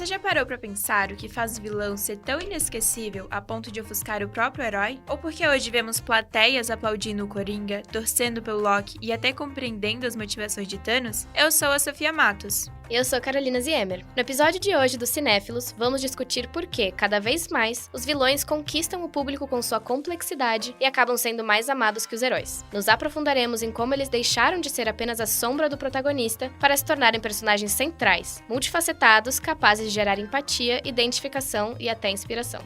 Você já parou pra pensar o que faz o vilão ser tão inesquecível a ponto de ofuscar o próprio herói? Ou porque hoje vemos plateias aplaudindo o Coringa, torcendo pelo Loki e até compreendendo as motivações de Thanos? Eu sou a Sofia Matos. Eu sou Carolina Ziemer. No episódio de hoje do Cinéfilos, vamos discutir por que, cada vez mais, os vilões conquistam o público com sua complexidade e acabam sendo mais amados que os heróis. Nos aprofundaremos em como eles deixaram de ser apenas a sombra do protagonista para se tornarem personagens centrais, multifacetados, capazes de gerar empatia, identificação e até inspiração.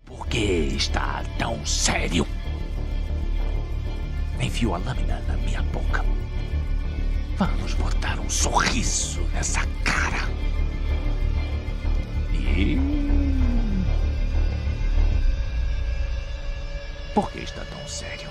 Por que está tão sério? Enfiou a lâmina na minha boca. Vamos botar um sorriso nessa cara. E... por que está tão sério?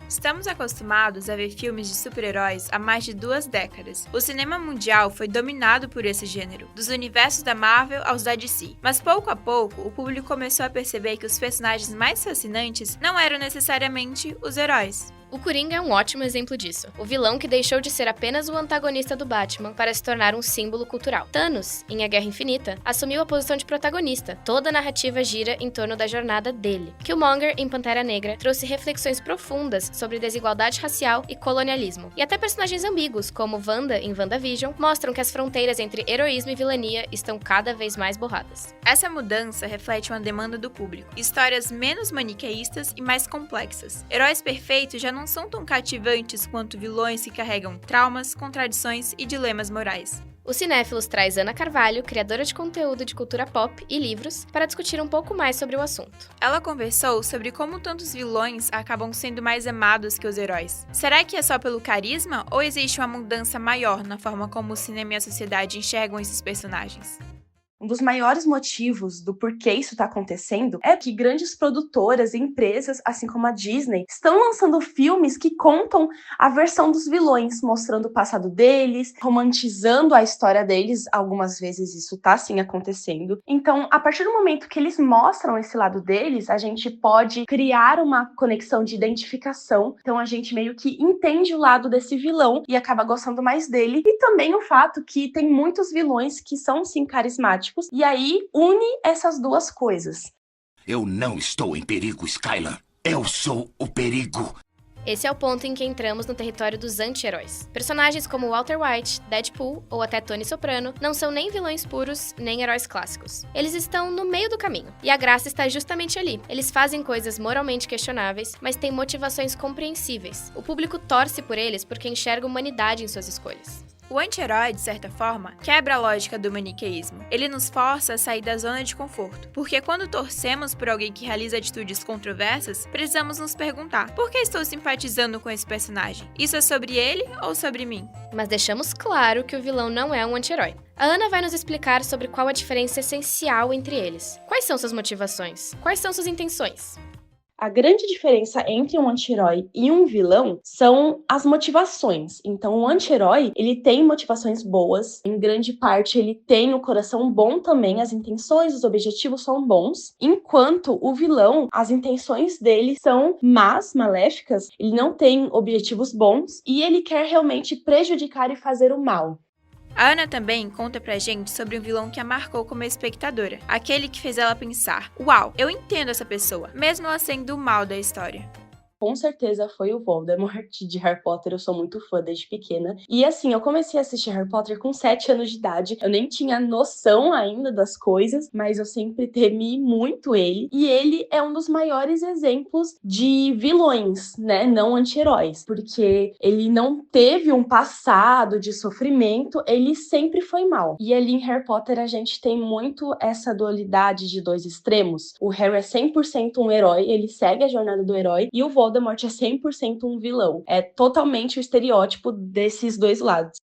Estamos acostumados a ver filmes de super-heróis há mais de 2 décadas. O cinema mundial foi dominado por esse gênero, dos universos da Marvel aos da DC. Mas pouco a pouco, o público começou a perceber que os personagens mais fascinantes não eram necessariamente os heróis. O Coringa é um ótimo exemplo disso. O vilão que deixou de ser apenas o antagonista do Batman para se tornar um símbolo cultural. Thanos, em A Guerra Infinita, assumiu a posição de protagonista. Toda a narrativa gira em torno da jornada dele. Killmonger, em Pantera Negra, trouxe reflexões profundas sobre desigualdade racial e colonialismo. E até personagens ambíguos, como Wanda, em WandaVision, mostram que as fronteiras entre heroísmo e vilania estão cada vez mais borradas. Essa mudança reflete uma demanda do público. Histórias menos maniqueístas e mais complexas. Heróis perfeitos já não são tão cativantes quanto vilões que carregam traumas, contradições e dilemas morais. O Cinéfilos traz Ana Carvalho, criadora de conteúdo de cultura pop e livros, para discutir um pouco mais sobre o assunto. Ela conversou sobre como tantos vilões acabam sendo mais amados que os heróis. Será que é só pelo carisma ou existe uma mudança maior na forma como o cinema e a sociedade enxergam esses personagens? Um dos maiores motivos do porquê isso está acontecendo é que grandes produtoras e empresas, assim como a Disney, estão lançando filmes que contam a versão dos vilões, mostrando o passado deles, romantizando a história deles. Algumas vezes isso está sim acontecendo. Então, a partir do momento que eles mostram esse lado deles, a gente pode criar uma conexão de identificação. Então, a gente meio que entende o lado desse vilão e acaba gostando mais dele. E também o fato que tem muitos vilões que são sim carismáticos. E aí, une essas duas coisas. Eu não estou em perigo, Skylar. Eu sou o perigo. Esse é o ponto em que entramos no território dos anti-heróis. Personagens como Walter White, Deadpool ou até Tony Soprano não são nem vilões puros, nem heróis clássicos. Eles estão no meio do caminho. E a graça está justamente ali. Eles fazem coisas moralmente questionáveis, mas têm motivações compreensíveis. O público torce por eles porque enxerga humanidade em suas escolhas. O anti-herói, de certa forma, quebra a lógica do maniqueísmo. Ele nos força a sair da zona de conforto, porque quando torcemos por alguém que realiza atitudes controversas, precisamos nos perguntar: por que estou simpatizando com esse personagem? Isso é sobre ele ou sobre mim? Mas deixamos claro que o vilão não é um anti-herói. A Ana vai nos explicar sobre qual a diferença essencial entre eles. Quais são suas motivações? Quais são suas intenções? A grande diferença entre um anti-herói e um vilão são as motivações. Então, o anti-herói, ele tem motivações boas, em grande parte ele tem o coração bom também, as intenções, os objetivos são bons, enquanto o vilão, as intenções dele são más, maléficas, ele não tem objetivos bons e ele quer realmente prejudicar e fazer o mal. A Ana também conta pra gente sobre um vilão que a marcou como espectadora. Aquele que fez ela pensar: uau, eu entendo essa pessoa, mesmo ela sendo o mal da história. Com certeza foi o Voldemort de Harry Potter, eu sou muito fã desde pequena. E assim, eu comecei a assistir Harry Potter com 7 anos de idade, eu nem tinha noção ainda das coisas, mas eu sempre temi muito ele. E ele é um dos maiores exemplos de vilões, né, não anti-heróis, porque ele não teve um passado de sofrimento, ele sempre foi mal. E ali em Harry Potter a gente tem muito essa dualidade de dois extremos. O Harry é 100% um herói, ele segue a jornada do herói, e o Voldemort é 100% um vilão. É totalmente o estereótipo desses dois lados.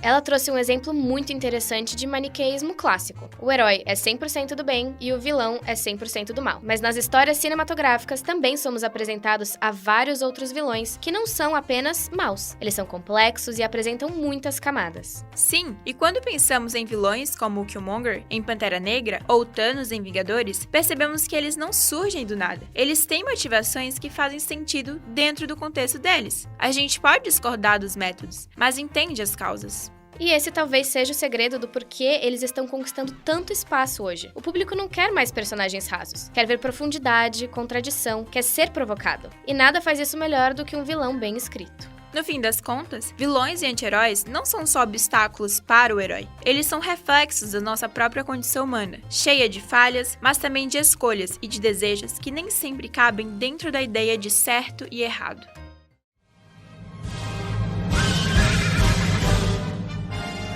Ela trouxe um exemplo muito interessante de maniqueísmo clássico. O herói é 100% do bem e o vilão é 100% do mal. Mas nas histórias cinematográficas também somos apresentados a vários outros vilões que não são apenas maus. Eles são complexos e apresentam muitas camadas. Sim, e quando pensamos em vilões como o Killmonger em Pantera Negra ou Thanos em Vingadores, percebemos que eles não surgem do nada. Eles têm motivações que fazem sentido dentro do contexto deles. A gente pode discordar dos métodos, mas entende as causas. E esse talvez seja o segredo do porquê eles estão conquistando tanto espaço hoje. O público não quer mais personagens rasos, quer ver profundidade, contradição, quer ser provocado. E nada faz isso melhor do que um vilão bem escrito. No fim das contas, vilões e anti-heróis não são só obstáculos para o herói. Eles são reflexos da nossa própria condição humana, cheia de falhas, mas também de escolhas e de desejos que nem sempre cabem dentro da ideia de certo e errado.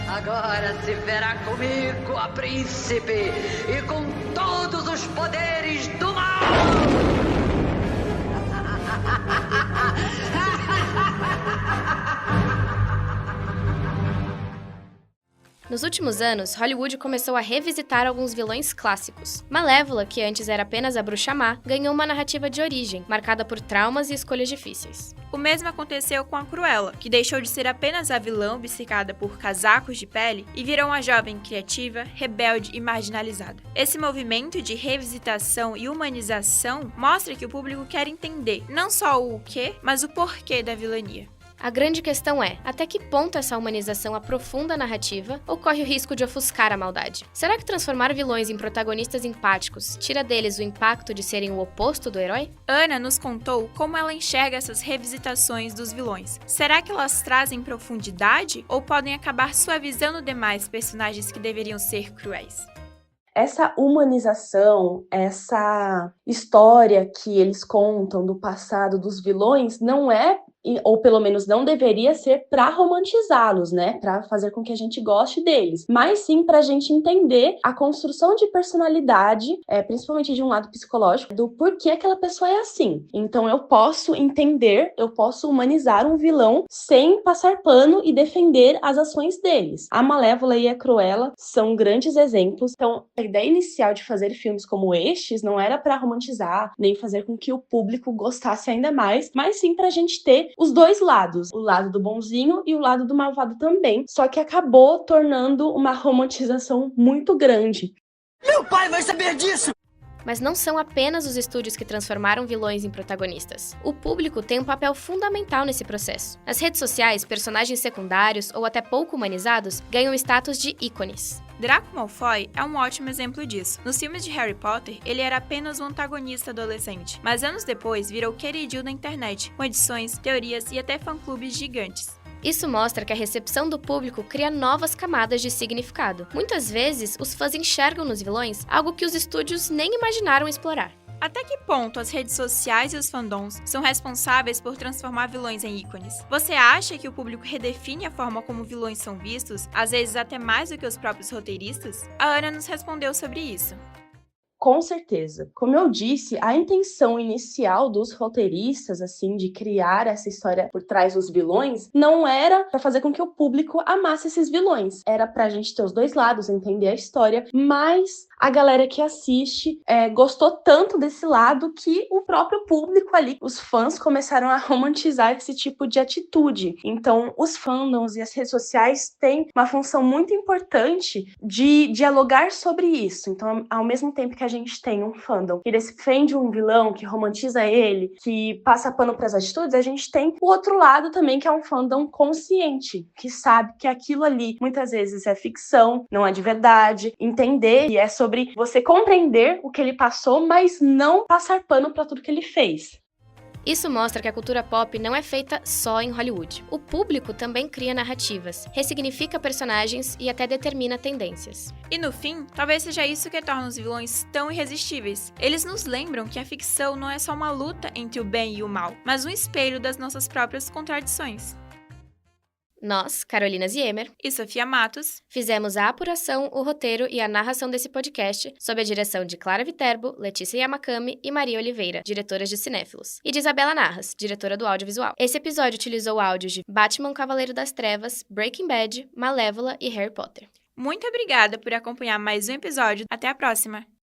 Agora se verá comigo, a príncipe, e com todos os poderes do mal! Nos últimos anos, Hollywood começou a revisitar alguns vilões clássicos. Malévola, que antes era apenas a bruxa má, ganhou uma narrativa de origem, marcada por traumas e escolhas difíceis. O mesmo aconteceu com a Cruella, que deixou de ser apenas a vilã obcecada por casacos de pele e virou uma jovem criativa, rebelde e marginalizada. Esse movimento de revisitação e humanização mostra que o público quer entender não só o quê, mas o porquê da vilania. A grande questão é, até que ponto essa humanização aprofunda a narrativa ou corre o risco de ofuscar a maldade? Será que transformar vilões em protagonistas empáticos tira deles o impacto de serem o oposto do herói? Ana nos contou como ela enxerga essas revisitações dos vilões. Será que elas trazem profundidade ou podem acabar suavizando demais personagens que deveriam ser cruéis? Essa humanização, essa história que eles contam do passado dos vilões não é, ou pelo menos não deveria ser, para romantizá-los, né? Para fazer com que a gente goste deles, mas sim para a gente entender a construção de personalidade, principalmente de um lado psicológico, do porquê aquela pessoa é assim. Então eu posso entender, eu posso humanizar um vilão sem passar pano e defender as ações deles. A Malévola e a Cruella são grandes exemplos. Então a ideia inicial de fazer filmes como estes não era para romantizar, nem fazer com que o público gostasse ainda mais, mas sim para a gente ter os dois lados, o lado do bonzinho e o lado do malvado também, só que acabou tornando uma romantização muito grande. Meu pai vai saber disso! Mas não são apenas os estúdios que transformaram vilões em protagonistas. O público tem um papel fundamental nesse processo. Nas redes sociais, personagens secundários ou até pouco humanizados ganham status de ícones. Draco Malfoy é um ótimo exemplo disso. Nos filmes de Harry Potter, ele era apenas um antagonista adolescente, mas anos depois virou queridinho da internet, com edições, teorias e até fã-clubes gigantes. Isso mostra que a recepção do público cria novas camadas de significado. Muitas vezes, os fãs enxergam nos vilões algo que os estúdios nem imaginaram explorar. Até que ponto as redes sociais e os fandoms são responsáveis por transformar vilões em ícones? Você acha que o público redefine a forma como vilões são vistos, às vezes até mais do que os próprios roteiristas? A Ana nos respondeu sobre isso. Com certeza. Como eu disse, a intenção inicial dos roteiristas, assim, de criar essa história por trás dos vilões, não era para fazer com que o público amasse esses vilões. Era pra gente ter os dois lados, entender a história, mas a galera que assiste gostou tanto desse lado que o próprio público ali, os fãs, começaram a romantizar esse tipo de atitude. Então, os fandoms e as redes sociais têm uma função muito importante de dialogar sobre isso. Então, ao mesmo tempo que a gente tem um fandom que defende um vilão, que romantiza ele, que passa pano para as atitudes, a gente tem o outro lado também, que é um fandom consciente, que sabe que aquilo ali muitas vezes é ficção, não é de verdade, entender, e é sobre você compreender o que ele passou, mas não passar pano para tudo que ele fez. Isso mostra que a cultura pop não é feita só em Hollywood. O público também cria narrativas, ressignifica personagens e até determina tendências. E no fim, talvez seja isso que torna os vilões tão irresistíveis. Eles nos lembram que a ficção não é só uma luta entre o bem e o mal, mas um espelho das nossas próprias contradições. Nós, Carolina Ziemer, E Sofia Matos. fizemos a apuração, o roteiro e a narração desse podcast sob a direção de Clara Viterbo, Letícia Yamakami e Maria Oliveira, diretoras de Cinéfilos, e de Isabela Narras, diretora do audiovisual. Esse episódio utilizou áudios de Batman Cavaleiro das Trevas, Breaking Bad, Malévola e Harry Potter. Muito obrigada por acompanhar mais um episódio. Até a próxima!